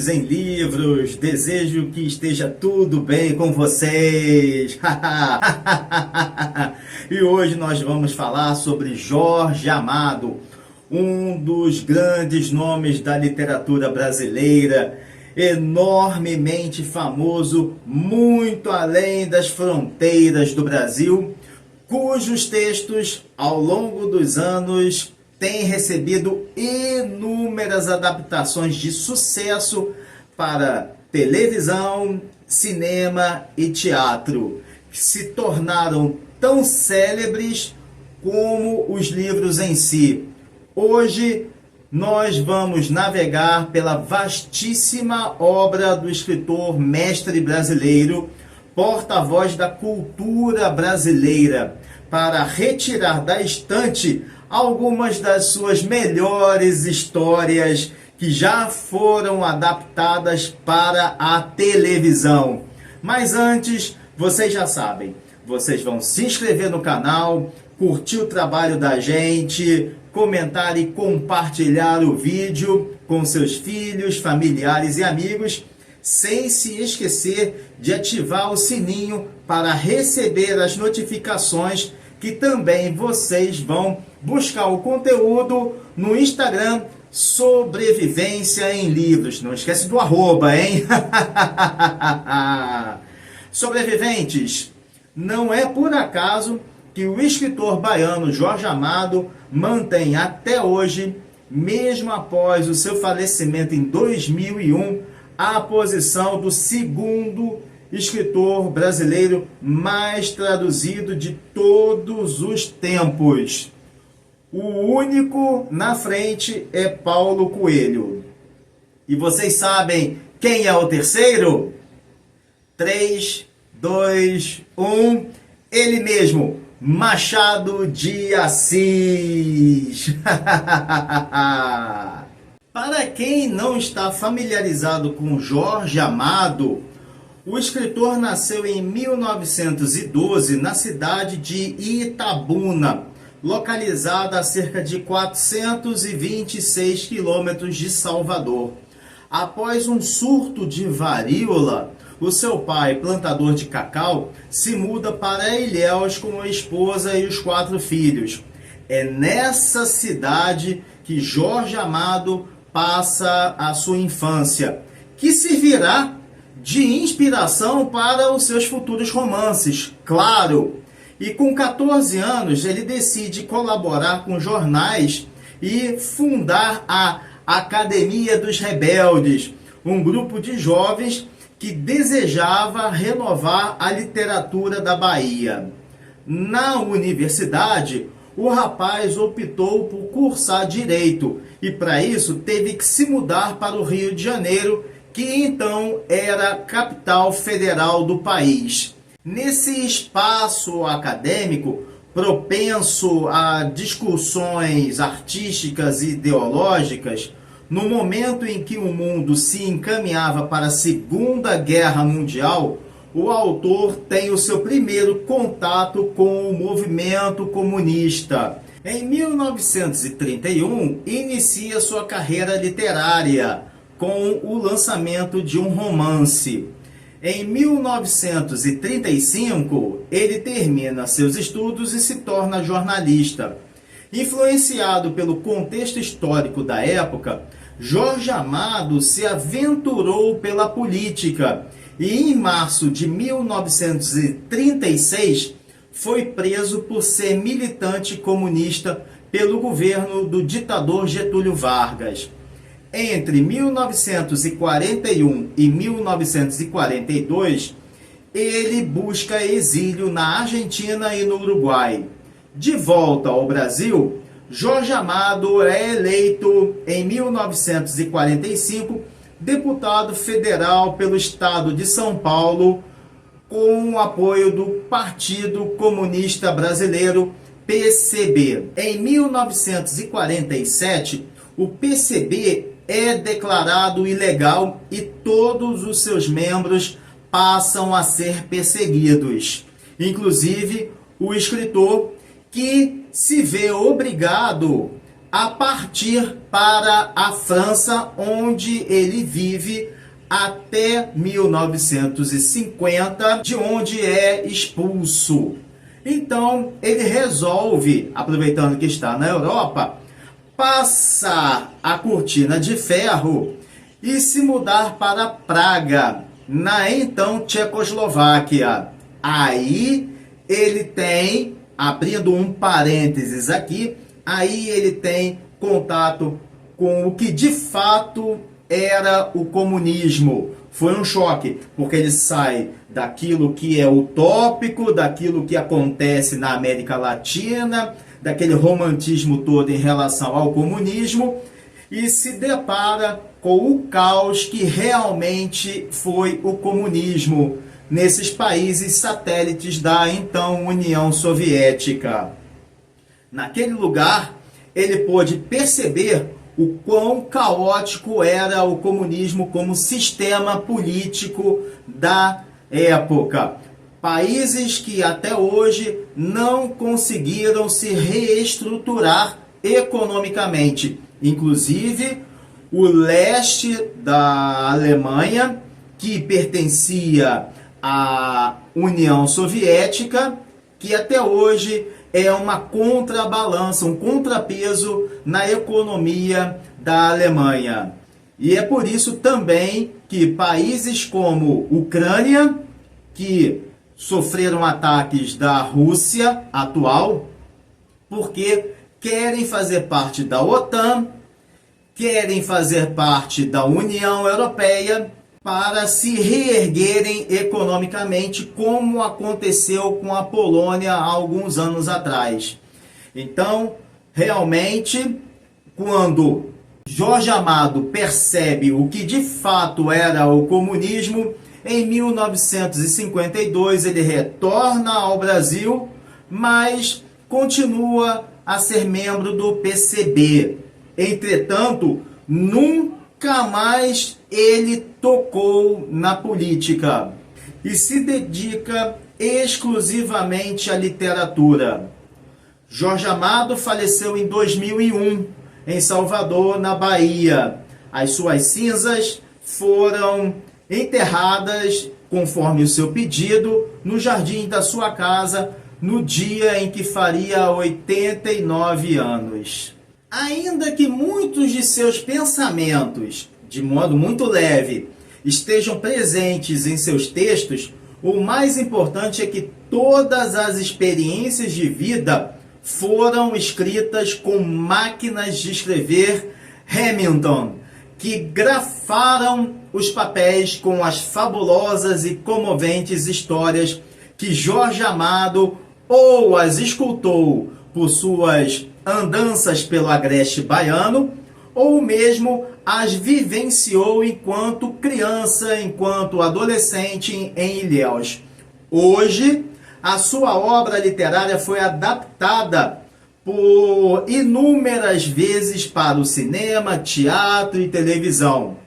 Sobreviventes em Livros, desejo que esteja tudo bem com vocês. E hoje nós vamos falar sobre Jorge Amado, um dos grandes nomes da literatura brasileira, enormemente famoso, muito além das fronteiras do Brasil, cujos textos, ao longo dos anos, têm recebido inúmeras adaptações de sucesso para televisão, cinema e teatro, que se tornaram tão célebres como os livros em si. Hoje, nós vamos navegar pela vastíssima obra do escritor mestre brasileiro, porta-voz da cultura brasileira, para retirar da estante algumas das suas melhores histórias que já foram adaptadas para a televisão. Mas antes, vocês já sabem, vocês vão se inscrever no canal, curtir o trabalho da gente, comentar e compartilhar o vídeo com seus filhos, familiares e amigos, sem se esquecer de ativar o sininho para receber as notificações, que também vocês vão buscar o conteúdo no Instagram Sobrevivência em Livros. Não esquece do arroba, hein? Sobreviventes, não é por acaso que o escritor baiano Jorge Amado mantém até hoje, mesmo após o seu falecimento em 2001, a posição do segundo escritor brasileiro mais traduzido de todos os tempos. O único na frente é Paulo Coelho. E vocês sabem quem é o terceiro? 3, 2, 1, ele mesmo, Machado de Assis. Para quem não está familiarizado com Jorge Amado, o escritor nasceu em 1912 na cidade de Itabuna, localizada a cerca de 426 quilômetros de Salvador. Após um surto de varíola, o seu pai, plantador de cacau, se muda para Ilhéus com a esposa e os 4 filhos. É nessa cidade que Jorge Amado passa a sua infância, que servirá de inspiração para os seus futuros romances, claro. E com 14 anos ele decide colaborar com jornais e fundar a Academia dos Rebeldes, um grupo de jovens que desejava renovar a literatura da Bahia. Na universidade, o rapaz optou por cursar Direito e, para isso, teve que se mudar para o Rio de Janeiro, que então era a capital federal do país. Nesse espaço acadêmico, propenso a discussões artísticas e ideológicas, no momento em que o mundo se encaminhava para a Segunda Guerra Mundial, o autor tem o seu primeiro contato com o movimento comunista. Em 1931, inicia sua carreira literária com o lançamento de um romance. Em 1935, ele termina seus estudos e se torna jornalista. Influenciado pelo contexto histórico da época, Jorge Amado se aventurou pela política e, em março de 1936, foi preso por ser militante comunista pelo governo do ditador Getúlio Vargas. Entre 1941 e 1942, ele busca exílio na Argentina e no Uruguai. De volta ao Brasil, Jorge Amado é eleito em 1945 deputado federal pelo estado de São Paulo, com o apoio do Partido Comunista Brasileiro, PCB. Em 1947, o PCB é declarado ilegal e todos os seus membros passam a ser perseguidos. Inclusive, o escritor, que se vê obrigado a partir para a França, onde ele vive até 1950, de onde é expulso. Então, ele resolve, aproveitando que está na Europa, passar a cortina de ferro e se mudar para Praga, na então Tchecoslováquia. Aí ele tem, abrindo um parênteses aqui, aí ele tem contato com o que de fato era o comunismo. Foi um choque, porque ele sai daquilo que é utópico, daquilo que acontece na América Latina, daquele romantismo todo em relação ao comunismo, e se depara com o caos que realmente foi o comunismo nesses países satélites da então União Soviética. Naquele lugar, ele pôde perceber o quão caótico era o comunismo como sistema político da época. Países que até hoje não conseguiram se reestruturar economicamente. Inclusive, o leste da Alemanha, que pertencia à União Soviética, que até hoje é uma contrabalança, um contrapeso na economia da Alemanha. E é por isso também que países como Ucrânia, que sofreram ataques da Rússia atual, porque querem fazer parte da OTAN, querem fazer parte da União Europeia, para se reerguerem economicamente, como aconteceu com a Polônia há alguns anos atrás. Então, realmente, quando Jorge Amado percebe o que de fato era o comunismo, em 1952 ele retorna ao Brasil, mas continua a ser membro do PCB. Entretanto, nunca mais ele tocou na política e se dedica exclusivamente à literatura. Jorge Amado faleceu em 2001, em Salvador, na Bahia. As suas cinzas foram enterradas, conforme o seu pedido, no jardim da sua casa, no dia em que faria 89 anos. Ainda que muitos de seus pensamentos, de modo muito leve, estejam presentes em seus textos, o mais importante é que todas as experiências de vida foram escritas com máquinas de escrever Remington, que grafaram os papéis com as fabulosas e comoventes histórias que Jorge Amado ou as escutou por suas andanças pelo agreste baiano, ou mesmo as vivenciou enquanto criança, enquanto adolescente em Ilhéus. Hoje, a sua obra literária foi adaptada por inúmeras vezes para o cinema, teatro e televisão.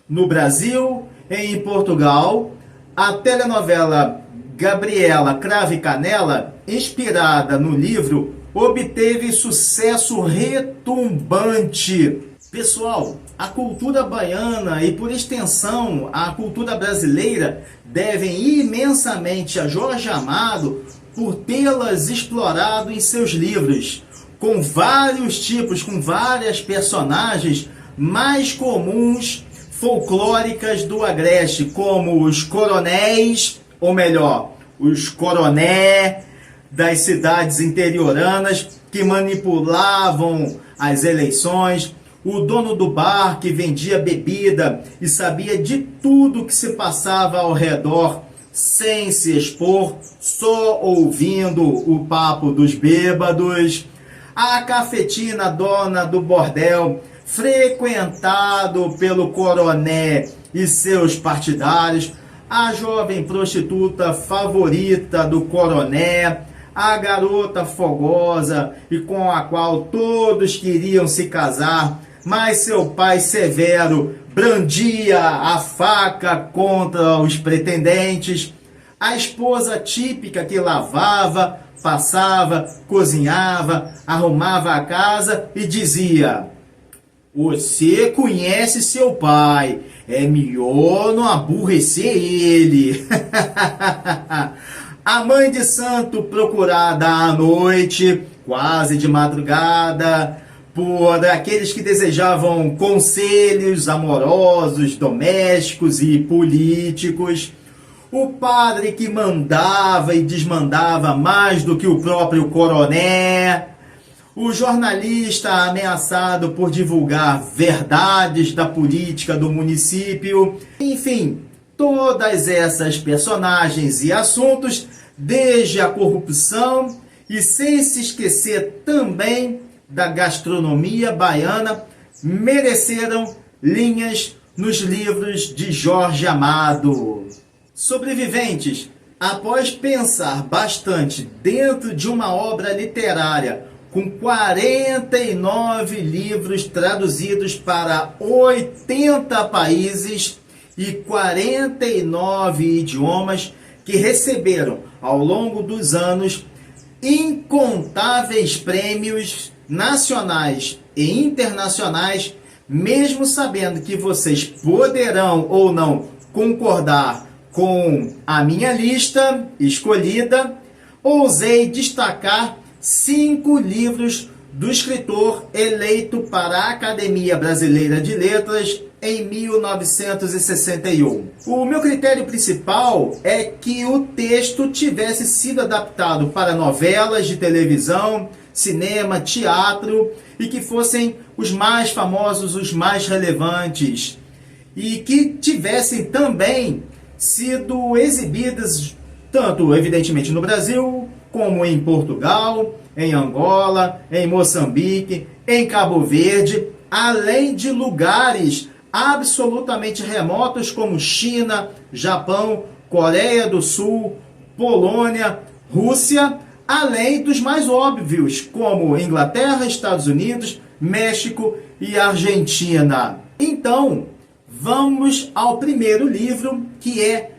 No Brasil, em Portugal, a telenovela Gabriela Cravo e Canela, inspirada no livro, obteve sucesso retumbante. Pessoal, a cultura baiana e, por extensão, a cultura brasileira devem imensamente a Jorge Amado por tê-las explorado em seus livros, com vários tipos, com várias personagens mais comuns, folclóricas do agreste, como os coronéis, ou melhor, os coroné das cidades interioranas que manipulavam as eleições, o dono do bar que vendia bebida e sabia de tudo que se passava ao redor, sem se expor, só ouvindo o papo dos bêbados, a cafetina dona do bordel, frequentado pelo coroné e seus partidários, a jovem prostituta favorita do coroné, a garota fogosa e com a qual todos queriam se casar, mas seu pai severo brandia a faca contra os pretendentes, a esposa típica que lavava, passava, cozinhava, arrumava a casa e dizia: Você conhece seu pai, é melhor não aborrecer ele. A mãe de santo procurada à noite, quase de madrugada, por aqueles que desejavam conselhos amorosos, domésticos e políticos. O padre que mandava e desmandava mais do que o próprio coroné. O jornalista ameaçado por divulgar verdades da política do município. Enfim, todas essas personagens e assuntos, desde a corrupção e sem se esquecer também da gastronomia baiana, mereceram linhas nos livros de Jorge Amado. Sobreviventes, após pensar bastante dentro de uma obra literária com 49 livros traduzidos para 80 países e 49 idiomas que receberam ao longo dos anos incontáveis prêmios nacionais e internacionais, mesmo sabendo que vocês poderão ou não concordar com a minha lista escolhida, ousei destacar 5 livros do escritor eleito para a Academia Brasileira de Letras em 1961. O meu critério principal é que o texto tivesse sido adaptado para novelas de televisão, cinema, teatro, e que fossem os mais famosos, os mais relevantes, e que tivessem também sido exibidas tanto, evidentemente, no Brasil, como em Portugal, em Angola, em Moçambique, em Cabo Verde, além de lugares absolutamente remotos como China, Japão, Coreia do Sul, Polônia, Rússia, além dos mais óbvios como Inglaterra, Estados Unidos, México e Argentina. Então, vamos ao primeiro livro, que é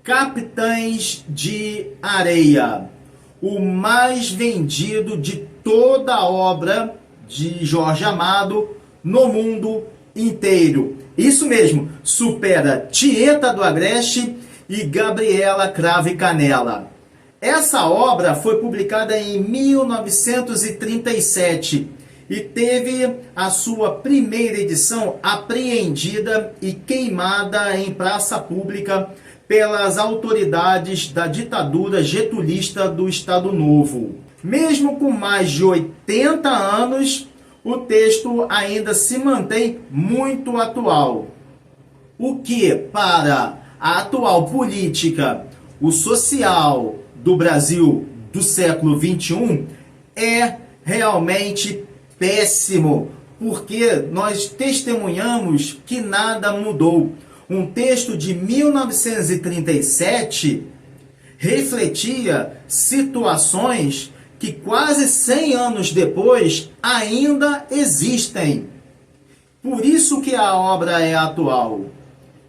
Capitães de Areia, o mais vendido de toda a obra de Jorge Amado no mundo inteiro. Isso mesmo, supera Tieta do Agreste e Gabriela Cravo e Canela. Essa obra foi publicada em 1937 e teve a sua primeira edição apreendida e queimada em praça pública pelas autoridades da ditadura getulista do Estado Novo. Mesmo com mais de 80 anos, o texto ainda se mantém muito atual. O que, para a atual política, o social do Brasil do século XXI, é realmente péssimo, porque nós testemunhamos que nada mudou. Um texto de 1937 refletia situações que quase 100 anos depois ainda existem. Por isso que a obra é atual.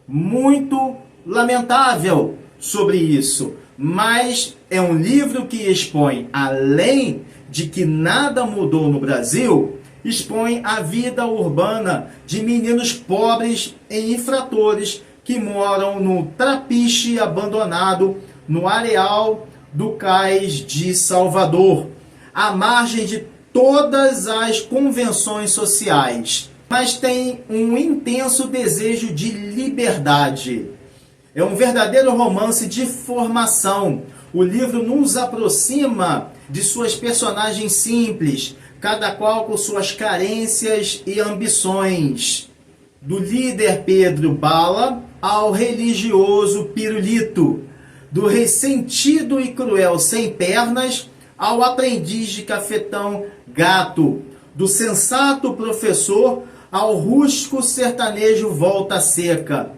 Muito lamentável sobre isso, mas é um livro que expõe, além de que nada mudou no Brasil, expõe a vida urbana de meninos pobres e infratores que moram no trapiche abandonado no areal do Cais de Salvador, à margem de todas as convenções sociais, mas tem um intenso desejo de liberdade. É um verdadeiro romance de formação. O livro nos aproxima de suas personagens simples, cada qual com suas carências e ambições. Do líder Pedro Bala ao religioso Pirulito, do ressentido e cruel Sem Pernas ao aprendiz de cafetão Gato, do sensato professor ao rústico sertanejo Volta Seca.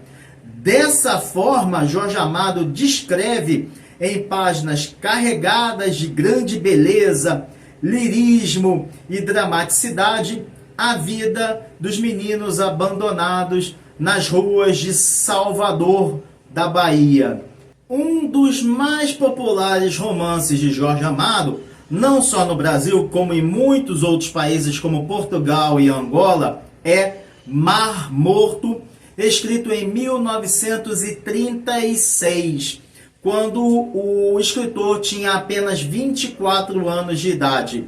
Dessa forma, Jorge Amado descreve, em páginas carregadas de grande beleza, lirismo e dramaticidade, a vida dos meninos abandonados nas ruas de Salvador, da Bahia. Um dos mais populares romances de Jorge Amado, não só no Brasil, como em muitos outros países como Portugal e Angola, é Mar Morto, escrito em 1936, quando o escritor tinha apenas 24 anos de idade.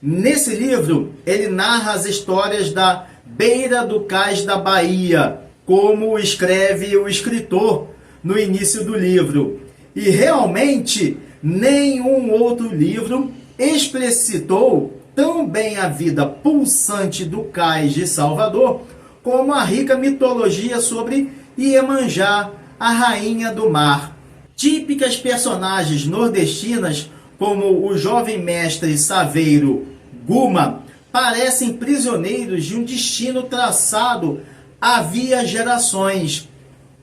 Nesse livro, ele narra as histórias da beira do cais da Bahia, como escreve o escritor no início do livro. E realmente, nenhum outro livro explicitou tão bem a vida pulsante do cais de Salvador como a rica mitologia sobre Iemanjá, a rainha do mar. Típicas personagens nordestinas, como o jovem mestre saveiro Guma, parecem prisioneiros de um destino traçado havia gerações.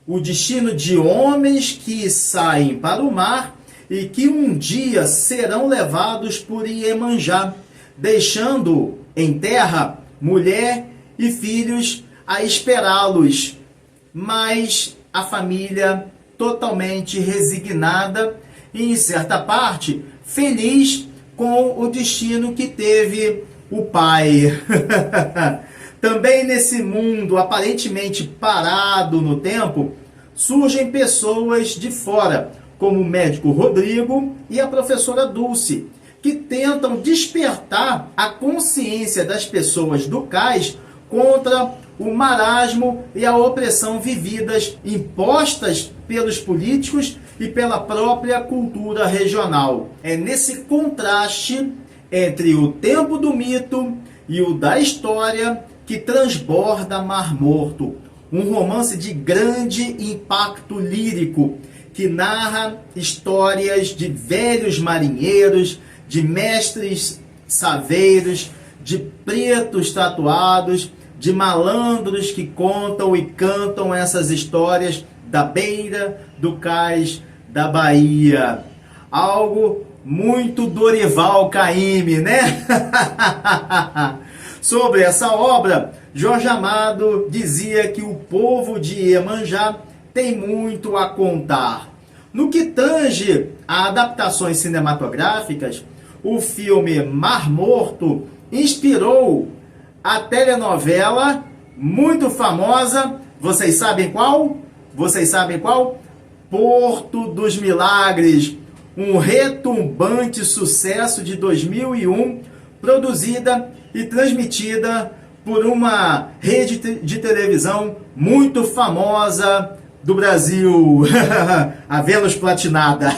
O destino de homens que saem para o mar e que um dia serão levados por Iemanjá, deixando em terra mulher e filhos a esperá-los. Mas a família totalmente resignada e, em certa parte, feliz com o destino que teve o pai. Também nesse mundo aparentemente parado no tempo, surgem pessoas de fora, como o médico Rodrigo e a professora Dulce, que tentam despertar a consciência das pessoas do cais contra o marasmo e a opressão vividas, impostas pelos políticos e pela própria cultura regional. É nesse contraste entre o tempo do mito e o da história que transborda Mar Morto, um romance de grande impacto lírico, que narra histórias de velhos marinheiros, de mestres saveiros, de pretos tatuados, de malandros que contam e cantam essas histórias da beira do cais da Bahia. Algo muito Dorival Caymmi, né? Sobre essa obra, Jorge Amado dizia que o povo de Iemanjá tem muito a contar. No que tange a adaptações cinematográficas, o filme Mar Morto inspirou a telenovela muito famosa, vocês sabem qual? Vocês sabem qual? Porto dos Milagres, um retumbante sucesso de 2001, produzida e transmitida por uma rede de televisão muito famosa do Brasil, a Vênus Platinada.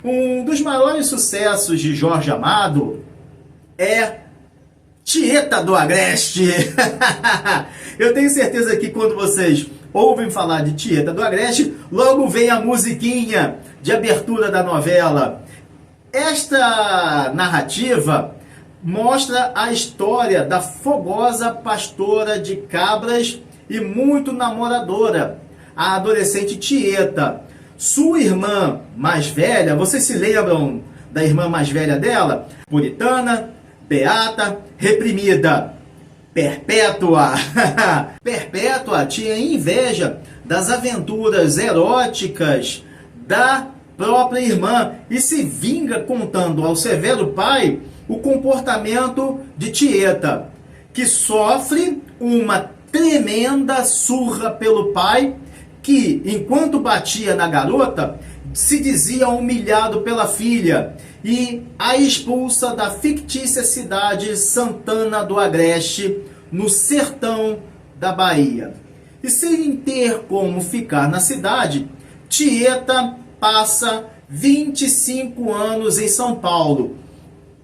Um dos maiores sucessos de Jorge Amado é Tieta do Agreste. Eu tenho certeza que quando vocês ouvem falar de Tieta do Agreste, logo vem a musiquinha de abertura da novela. Esta narrativa mostra a história da fogosa pastora de cabras e muito namoradora, a adolescente Tieta. Sua irmã mais velha, vocês se lembram da irmã mais velha dela? Puritana, beata, reprimida. Perpétua. Perpétua tinha inveja das aventuras eróticas da própria irmã e se vinga contando ao severo pai o comportamento de Tieta, que sofre uma tremenda surra pelo pai, que, enquanto batia na garota, se dizia humilhado pela filha e a expulsa da fictícia cidade Santana do Agreste, no sertão da Bahia. E sem ter como ficar na cidade, Tieta passa 25 anos em São Paulo,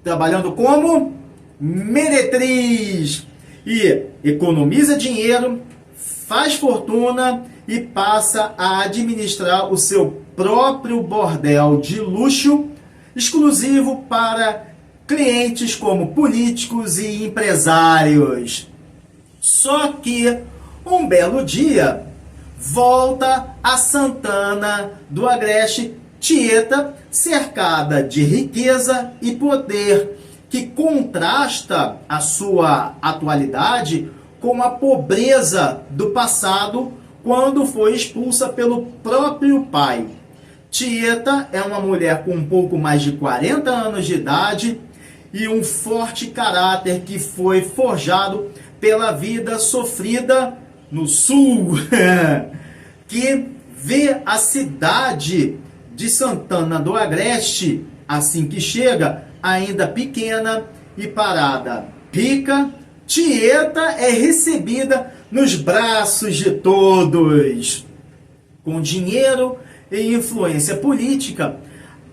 trabalhando como meretriz, e economiza dinheiro, faz fortuna e passa a administrar o seu próprio bordel de luxo, exclusivo para clientes como políticos e empresários. Só que, um belo dia, volta a Santana do Agreste Tieta, cercada de riqueza e poder, que contrasta a sua atualidade com a pobreza do passado, quando foi expulsa pelo próprio pai. Tieta é uma mulher com um pouco mais de 40 anos de idade e um forte caráter que foi forjado pela vida sofrida no Sul, que vê a cidade de Santana do Agreste, assim que chega, ainda pequena e parada. Rica, Tieta é recebida nos braços de todos. Com dinheiro e influência política,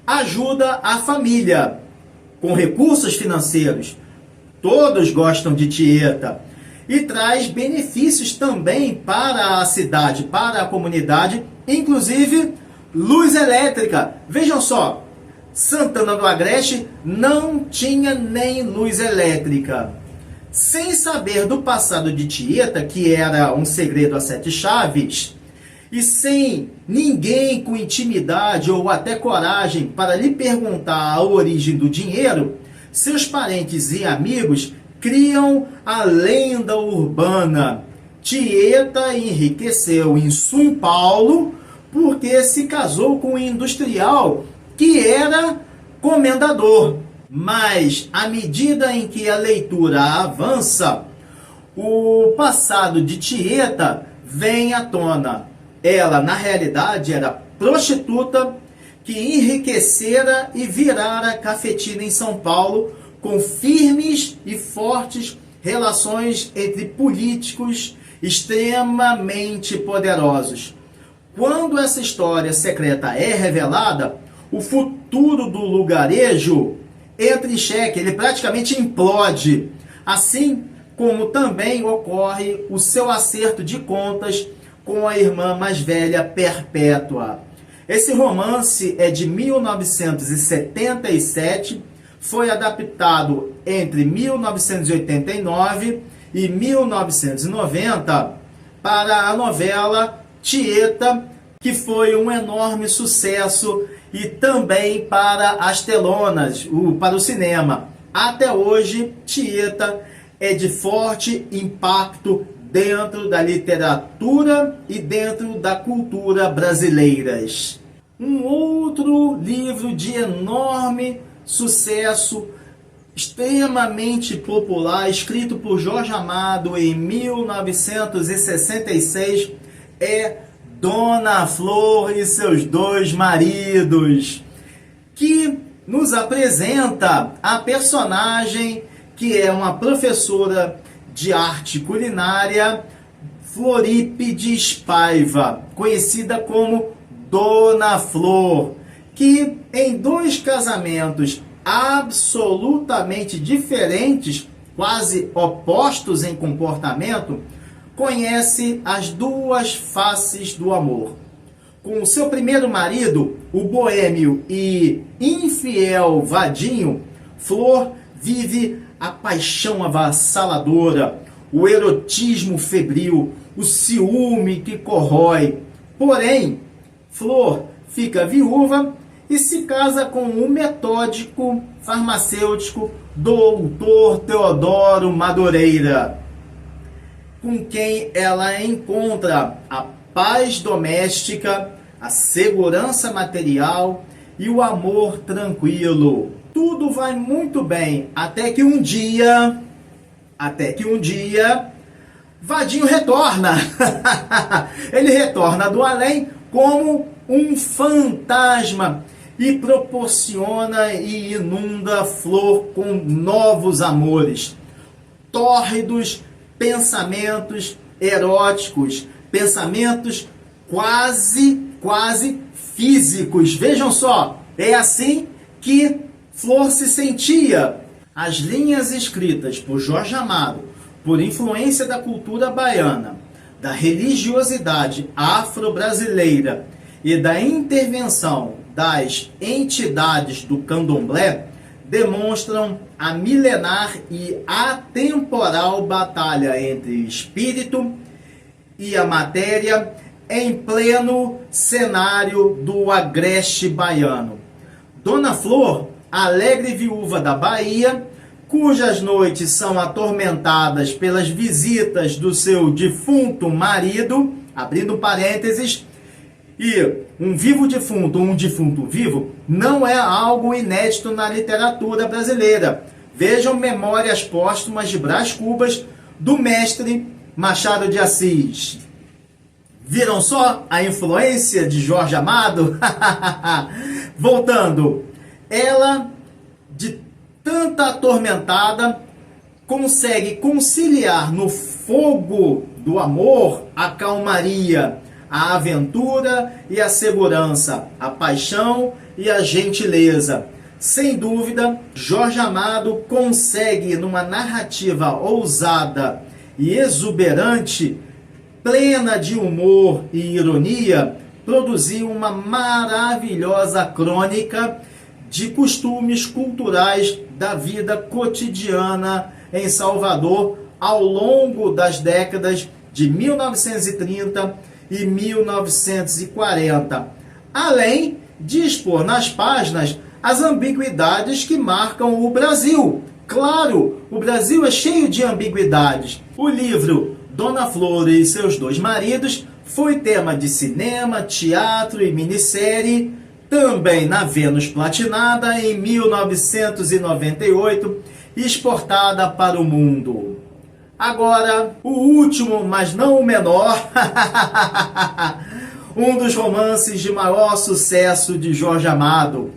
ajuda a família. Com recursos financeiros, todos gostam de Tieta. E traz benefícios também para a cidade, para a comunidade, inclusive luz elétrica. Vejam só, Santana do Agreste não tinha nem luz elétrica. Sem saber do passado de Tieta, que era um segredo a sete chaves, e sem ninguém com intimidade ou até coragem para lhe perguntar a origem do dinheiro, seus parentes e amigos criam a lenda urbana. Tieta enriqueceu em São Paulo porque se casou com um industrial que era comendador. Mas, à medida em que a leitura avança, o passado de Tieta vem à tona. Ela, na realidade, era prostituta que enriquecera e virara cafetina em São Paulo, com firmes e fortes relações entre políticos extremamente poderosos. Quando essa história secreta é revelada, o futuro do lugarejo entra em xeque, ele praticamente implode, assim como também ocorre o seu acerto de contas com a irmã mais velha, Perpétua. Esse romance é de 1977, foi adaptado entre 1989 e 1990 para a novela Tieta, que foi um enorme sucesso, e também para as telonas, para o cinema. Até hoje, Tieta é de forte impacto dentro da literatura e dentro da cultura brasileiras. Um outro livro de enorme sucesso, extremamente popular, escrito por Jorge Amado em 1966, é Dona Flor e seus dois maridos, que nos apresenta a personagem que é uma professora de arte culinária, Florípides Paiva, conhecida como Dona Flor, que em dois casamentos absolutamente diferentes, quase opostos em comportamento, conhece as duas faces do amor. Com o seu primeiro marido, o boêmio e infiel Vadinho, Flor vive a paixão avassaladora, o erotismo febril, o ciúme que corrói. Porém, Flor fica viúva e se casa com o metódico farmacêutico Doutor Teodoro Madureira, com quem ela encontra a paz doméstica, a segurança material e o amor tranquilo. Tudo vai muito bem, até que um dia, Vadinho retorna. Ele retorna do além como um fantasma e proporciona e inunda Flor com novos amores, tórridos pensamentos eróticos, pensamentos quase físicos. Vejam só, é assim que Flor se sentia. As linhas escritas por Jorge Amado, por influência da cultura baiana, da religiosidade afro-brasileira e da intervenção das entidades do candomblé, demonstram a milenar e atemporal batalha entre espírito e a matéria em pleno cenário do agreste baiano. Dona Flor, alegre viúva da Bahia, cujas noites são atormentadas pelas visitas do seu defunto marido, abrindo parênteses, e um vivo defunto, um defunto vivo, não é algo inédito na literatura brasileira. Vejam Memórias Póstumas de Brás Cubas, do mestre Machado de Assis. Viram só a influência de Jorge Amado? Voltando, ela, de tanta atormentada, consegue conciliar no fogo do amor a calmaria, a aventura e a segurança, a paixão e a gentileza. Sem dúvida, Jorge Amado consegue, numa narrativa ousada e exuberante, plena de humor e ironia, produzir uma maravilhosa crônica de costumes culturais da vida cotidiana em Salvador ao longo das décadas de 1930 e 1940, além de expor nas páginas as ambiguidades que marcam o Brasil. Claro, o Brasil é cheio de ambiguidades. O livro Dona Flor e seus dois maridos foi tema de cinema, teatro e minissérie, também na Vênus Platinada em 1998, exportada para o mundo. Agora, o último, mas não o menor, um dos romances de maior sucesso de Jorge Amado,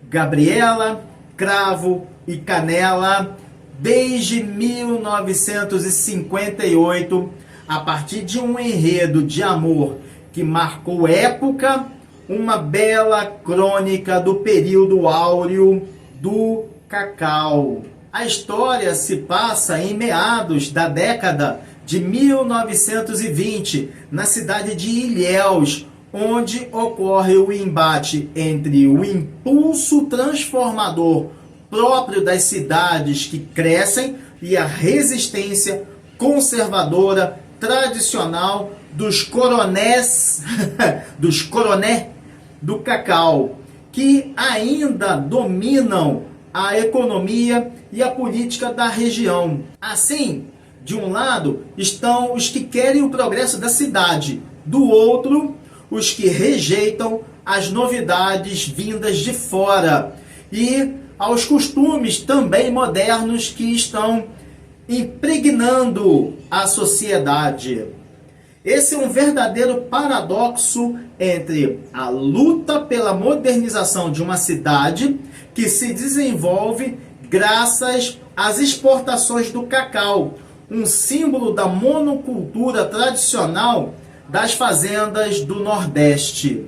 Gabriela, Cravo e Canela, desde 1958, a partir de um enredo de amor que marcou época, uma bela crônica do período áureo do cacau. A história se passa em meados da década de 1920, na cidade de Ilhéus, onde ocorre o embate entre o impulso transformador próprio das cidades que crescem e a resistência conservadora tradicional dos coronéis do cacau, que ainda dominam a economia e a política da região. Assim, de um lado estão os que querem o progresso da cidade, do outro, os que rejeitam as novidades vindas de fora e aos costumes também modernos que estão impregnando a sociedade. Esse é um verdadeiro paradoxo entre a luta pela modernização de uma cidade que se desenvolve graças às exportações do cacau, um símbolo da monocultura tradicional das fazendas do Nordeste.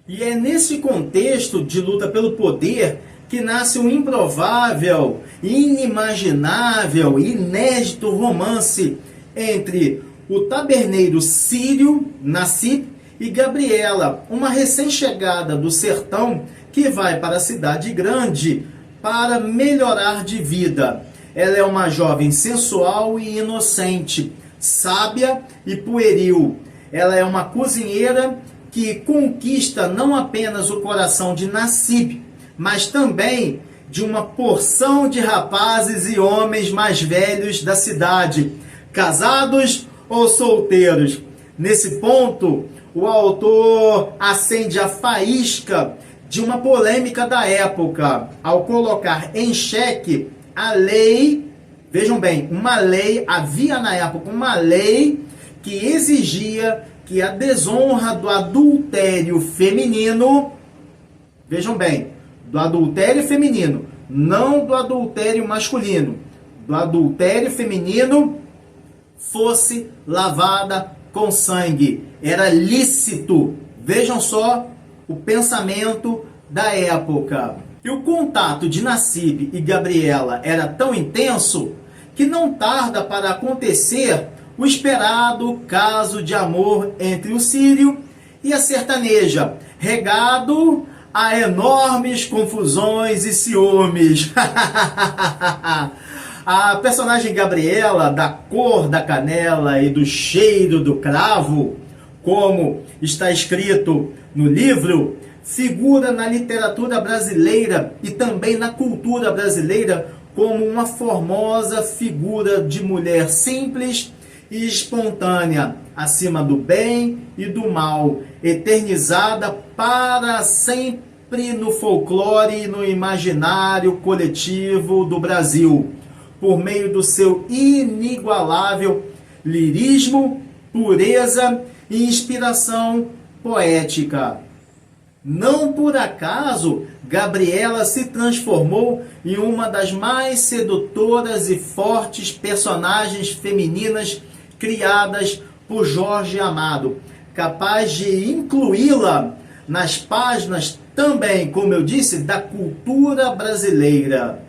E é nesse contexto de luta pelo poder que nasce um improvável, inimaginável e inédito romance entre o taberneiro sírio, Nassib, e Gabriela, uma recém-chegada do sertão que vai para a cidade grande para melhorar de vida. Ela é uma jovem sensual e inocente, sábia e pueril. Ela é uma cozinheira que conquista não apenas o coração de Nassib, mas também de uma porção de rapazes e homens mais velhos da cidade, casados ou solteiros. Nesse ponto, o autor acende a faísca de uma polêmica da época, ao colocar em xeque a lei. Vejam bem, havia na época uma lei que exigia que a desonra do adultério feminino, vejam bem, do adultério feminino, não do adultério masculino, do adultério feminino fosse lavada com sangue. Era lícito. Vejam só o pensamento da época. E o contato de Nassib e Gabriela era tão intenso que não tarda para acontecer o esperado caso de amor entre o sírio e a sertaneja, regado a enormes confusões e ciúmes. A personagem Gabriela, da cor da canela e do cheiro do cravo, como está escrito no livro, figura na literatura brasileira e também na cultura brasileira como uma formosa figura de mulher simples e espontânea, acima do bem e do mal, eternizada para sempre no folclore e no imaginário coletivo do Brasil, por meio do seu inigualável lirismo, pureza e inspiração poética. Não por acaso, Gabriela se transformou em uma das mais sedutoras e fortes personagens femininas criadas por Jorge Amado, capaz de incluí-la nas páginas também, como eu disse, da cultura brasileira.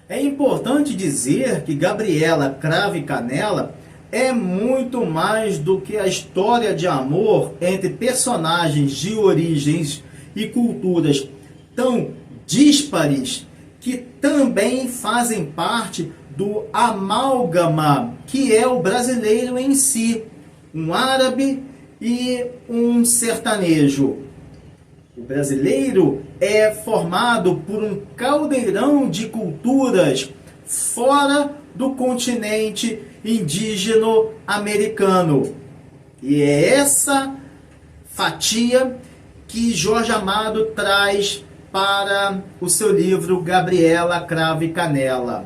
É importante dizer que Gabriela Cravo e Canela é muito mais do que a história de amor entre personagens de origens e culturas tão díspares que também fazem parte do amálgama que é o brasileiro em si, um árabe e um sertanejo. O brasileiro é formado por um caldeirão de culturas fora do continente indígena americano. E é essa fatia que Jorge Amado traz para o seu livro Gabriela Cravo e Canela.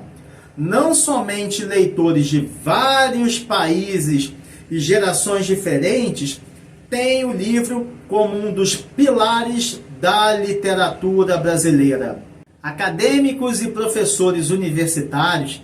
Não somente leitores de vários países e gerações diferentes têm o livro como um dos pilares da literatura brasileira. Acadêmicos e professores universitários,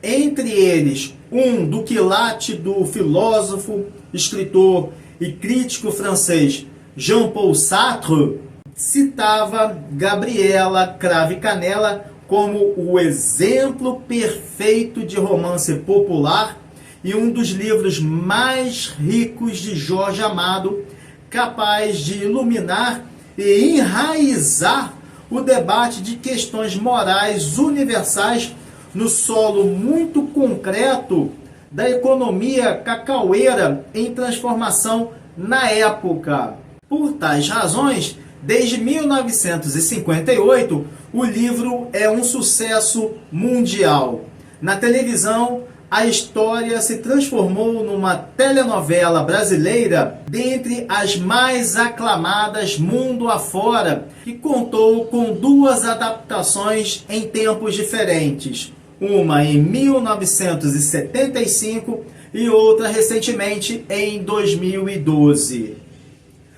entre eles um do quilate do filósofo, escritor e crítico francês Jean-Paul Sartre, citava Gabriela Cravo e Canela como o exemplo perfeito de romance popular e um dos livros mais ricos de Jorge Amado, capaz de iluminar e enraizar o debate de questões morais universais no solo muito concreto da economia cacaueira em transformação na época. Por tais razões, desde 1958, o livro é um sucesso mundial. Na televisão, a história se transformou numa telenovela brasileira dentre as mais aclamadas mundo afora, que contou com duas adaptações em tempos diferentes. Uma em 1975 e outra recentemente em 2012.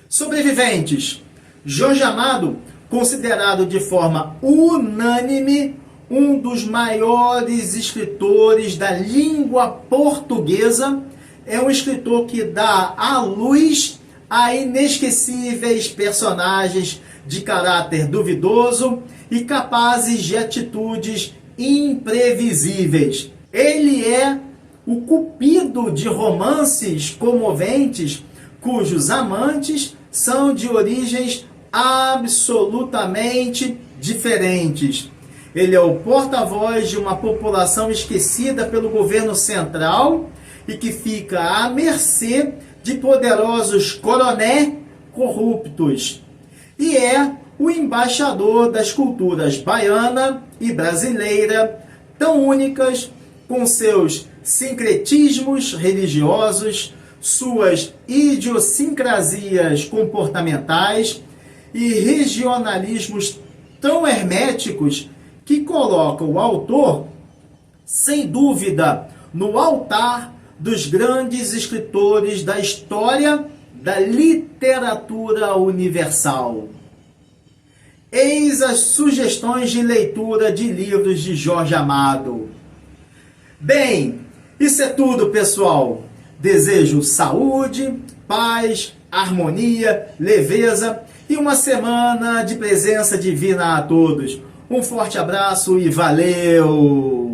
Sobreviventes. Jorge Amado, considerado de forma unânime um dos maiores escritores da língua portuguesa, é um escritor que dá à luz a inesquecíveis personagens de caráter duvidoso e capazes de atitudes imprevisíveis. Ele é o cupido de romances comoventes cujos amantes são de origens absolutamente diferentes. Ele é o porta-voz de uma população esquecida pelo governo central e que fica à mercê de poderosos coronéis corruptos. E é o embaixador das culturas baiana e brasileira, tão únicas, com seus sincretismos religiosos, suas idiosincrasias comportamentais e regionalismos tão herméticos que colocam o autor, sem dúvida, no altar dos grandes escritores da história da literatura universal. Eis as sugestões de leitura de livros de Jorge Amado. Bem, isso é tudo, pessoal. Desejo saúde, paz, harmonia, leveza e uma semana de presença divina a todos. Um forte abraço e valeu!